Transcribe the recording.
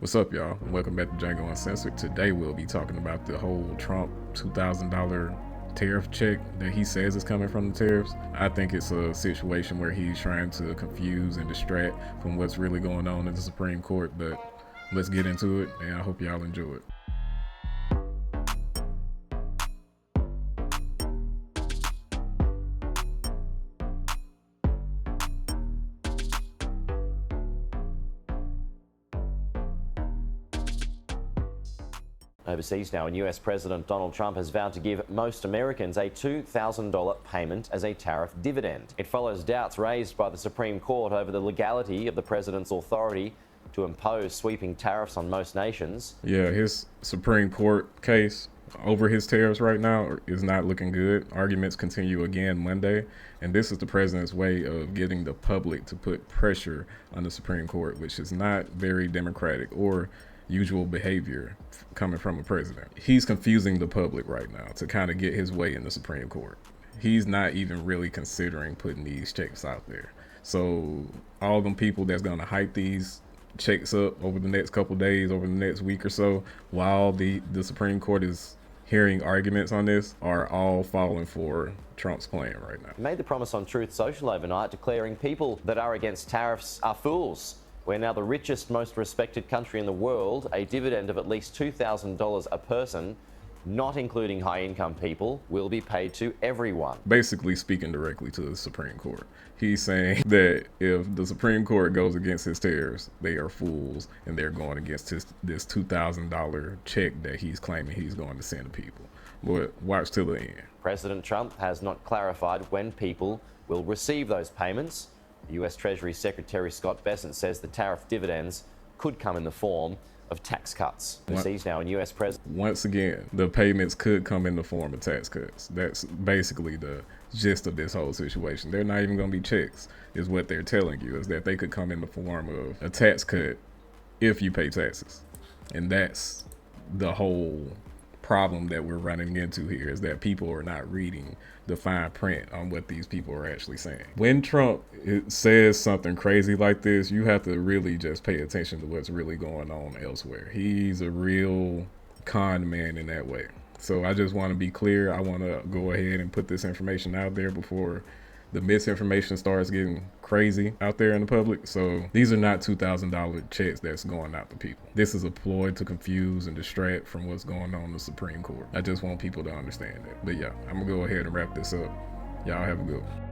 What's up, y'all? And welcome back to Django Uncensored. Today we'll be talking about the whole Trump $2,000 tariff check that he says is coming from the tariffs. I think it's a situation where he's trying to confuse and distract from what's really going on in the Supreme Court, but let's get into it, and I hope y'all enjoy it. Overseas now, and US President Donald Trump has vowed to give most Americans a $2,000 payment as a tariff dividend. It follows doubts raised by the Supreme Court over the legality of the president's authority to impose sweeping tariffs on most nations. Yeah, his Supreme Court case over his tariffs right now is not looking good. Arguments continue again Monday, and this is the president's way of getting the public to put pressure on the Supreme Court, which is not very democratic or usual behavior coming from a president. He's confusing the public right now to kind of get his way in the Supreme Court. He's not even really considering putting these checks out there. So all them people that's gonna hype these checks up over the next couple days, over the next week or so, while the Supreme Court is hearing arguments on this, are all falling for Trump's plan right now. He made the promise on Truth Social overnight, declaring people that are against tariffs are fools. We're now the richest, most respected country in the world. A dividend of at least $2,000 a person, not including high-income people, will be paid to everyone. Basically speaking directly to the Supreme Court. He's saying that if the Supreme Court goes against his tariffs, they are fools, and they're going against this $2,000 check that he's claiming he's going to send to people. But watch till the end. President Trump has not clarified when people will receive those payments. US Treasury Secretary Scott Bessent says the tariff dividends could come in the form of tax cuts. Overseas now, and US President. Once again, the payments could come in the form of tax cuts. That's basically the gist of this whole situation. They're not even going to be checks, is what they're telling you, is that they could come in the form of a tax cut if you pay taxes. And that's the whole problem that we're running into here, is that people are not reading the fine print on what these people are actually saying. When Trump says something crazy like this, you have to really just pay attention to what's really going on elsewhere. He's a real con man in that way. So I just want to be clear. I want to go ahead and put this information out there before the misinformation starts getting crazy out there in the public. So these are not $2,000 checks that's going out to people. This is a ploy to confuse and distract from what's going on in the Supreme Court. I just want people to understand that. But yeah, I'm gonna go ahead and wrap this up. Y'all have a good one.